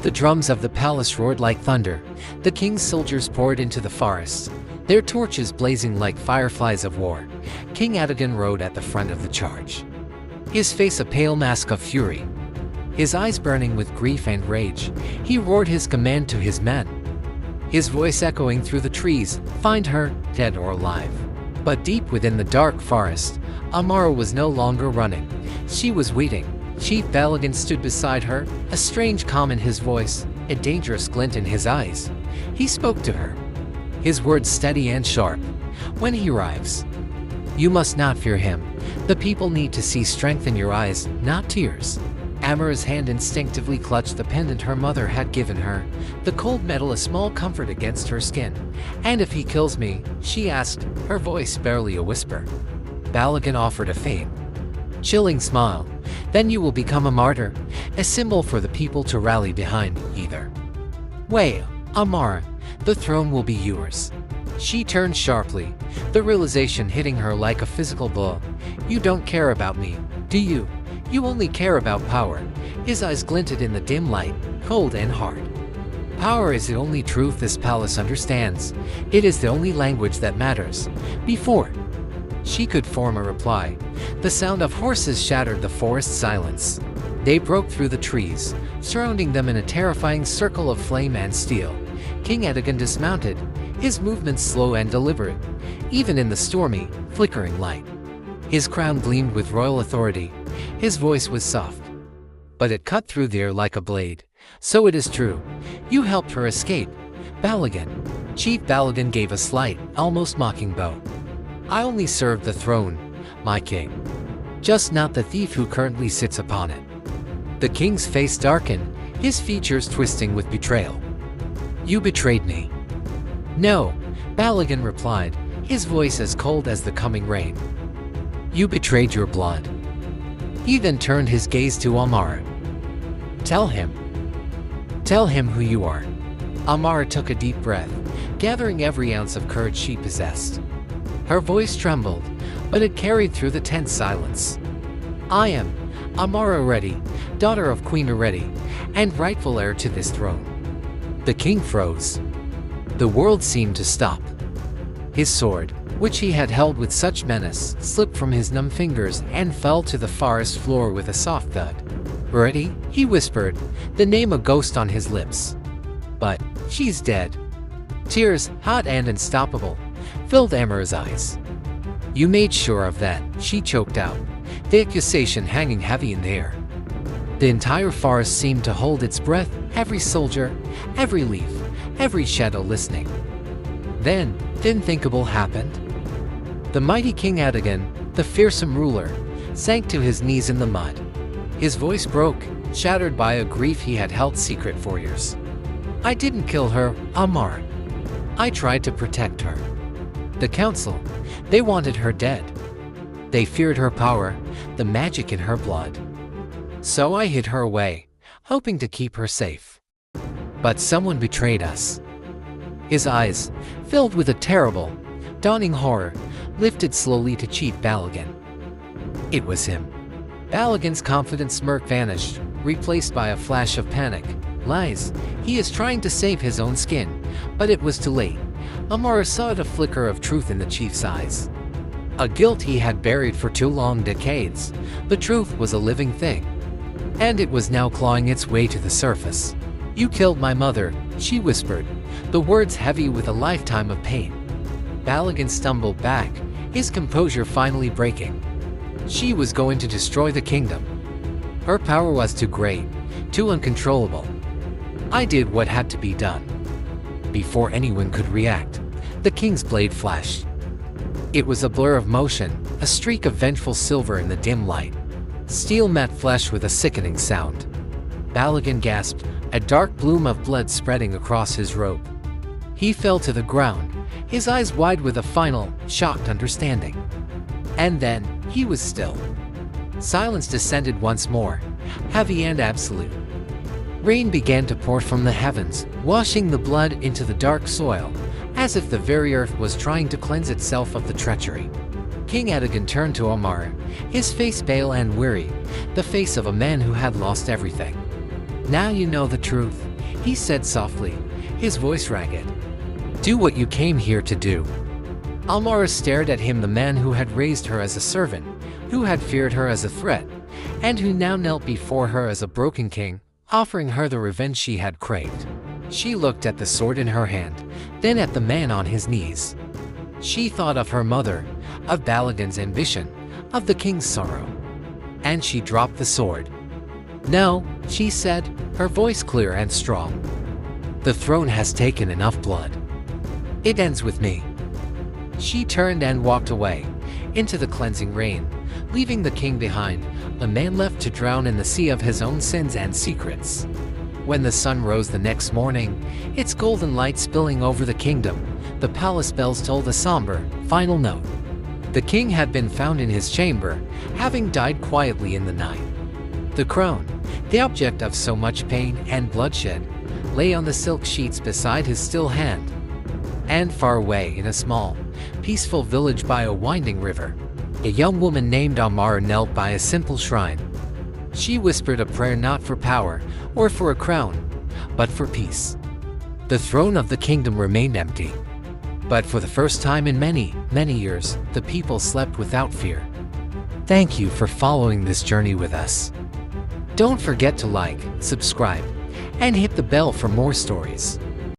The drums of the palace roared like thunder. The king's soldiers poured into the forest, their torches blazing like fireflies of war. King Adagon rode at the front of the charge, his face a pale mask of fury, his eyes burning with grief and rage. He roared his command to his men, his voice echoing through the trees, "Find her, dead or alive." But deep within the dark forest, Amara was no longer running. She was waiting. Chief Balagan stood beside her, a strange calm in his voice, a dangerous glint in his eyes. He spoke to her, his words steady and sharp. "When he arrives, you must not fear him. The people need to see strength in your eyes, not tears." Amara's hand instinctively clutched the pendant her mother had given her, the cold metal a small comfort against her skin. "And if he kills me?" she asked, her voice barely a whisper. Balagan offered a faint, chilling smile. "Then you will become a martyr, a symbol for the people to rally behind. Either way, Amara, the throne will be yours." She turned sharply, the realization hitting her like a physical blow. "You don't care about me, do you? You only care about power." His eyes glinted in the dim light, cold and hard. "Power is the only truth this palace understands. It is the only language that matters." Before she could form a reply, the sound of horses shattered the forest silence. They broke through the trees, surrounding them in a terrifying circle of flame and steel. King Adagon dismounted, his movements slow and deliberate, even in the stormy, flickering light. His crown gleamed with royal authority. His voice was soft, but it cut through the air like a blade. "So it is true. You helped her escape, Balagan." Chief Balagan gave a slight, almost mocking bow. "I only served the throne, my king, just not the thief who currently sits upon it." The king's face darkened, his features twisting with betrayal. "You betrayed me." "No," Balagan replied, his voice as cold as the coming rain. "You betrayed your blood." He then turned his gaze to Amara. Tell him who you are." Amara took a deep breath, gathering every ounce of courage she possessed. Her voice trembled, but it carried through the tense silence. "I am Amara Reddy, daughter of Queen Reddy, and rightful heir to this throne." The king froze. The world seemed to stop. His sword, which he had held with such menace, slipped from his numb fingers and fell to the forest floor with a soft thud. "Reddy?" he whispered, the name a ghost on his lips. "But she's dead." Tears, hot and unstoppable, filled Amara's eyes. "You made sure of that," she choked out, the accusation hanging heavy in the air. The entire forest seemed to hold its breath, every soldier, every leaf, every shadow listening. Then, the unthinkable happened. The mighty King Adagon, the fearsome ruler, sank to his knees in the mud. His voice broke, shattered by a grief he had held secret for years. "I didn't kill her, Amara. I tried to protect her. The council, they wanted her dead. They feared her power, the magic in her blood. So I hid her away, hoping to keep her safe. But someone betrayed us." His eyes, filled with a terrible, dawning horror, lifted slowly to Chief Balagan. It was him. Balagan's confident smirk vanished, replaced by a flash of panic. "Lies. He is trying to save his own skin." But it was too late. Amara saw a flicker of truth in the chief's eyes. A guilt he had buried for 2 long decades. The truth was a living thing, and it was now clawing its way to the surface. "You killed my mother," she whispered, the words heavy with a lifetime of pain. Balagan stumbled back, his composure finally breaking. She was going to destroy the kingdom. Her power was too great, too uncontrollable. "I did what had to be done." Before anyone could react, the king's blade flashed. It was a blur of motion, a streak of vengeful silver in the dim light. Steel met flesh with a sickening sound. Balagan gasped, a dark bloom of blood spreading across his robe. He fell to the ground, his eyes wide with a final, shocked understanding. And then, he was still. Silence descended once more, heavy and absolute. Rain began to pour from the heavens, washing the blood into the dark soil, as if the very earth was trying to cleanse itself of the treachery. King Adagon turned to Amara, his face pale and weary, the face of a man who had lost everything. "Now you know the truth," he said softly, his voice ragged. Do what you came here to do. Amara stared at him, the man who had raised her as a servant, who had feared her as a threat, and who now knelt before her as a broken king, offering her the revenge she had craved. She looked at the sword in her hand, then at the man on his knees. She thought of her mother, of Balagan's ambition, of the king's sorrow. And she dropped the sword. No, she said, her voice clear and strong. The throne has taken enough blood. It ends with me. She turned and walked away, into the cleansing rain, leaving the king behind, a man left to drown in the sea of his own sins and secrets. When the sun rose the next morning, its golden light spilling over the kingdom, the palace bells told a somber, final note. The king had been found in his chamber, having died quietly in the night. The crown, the object of so much pain and bloodshed, lay on the silk sheets beside his still hand. And far away in a small, peaceful village by a winding river, a young woman named Amara knelt by a simple shrine. She whispered a prayer not for power or for a crown, but for peace. The throne of the kingdom remained empty. But for the first time in many, many years, the people slept without fear. Thank you for following this journey with us. Don't forget to like, subscribe, and hit the bell for more stories.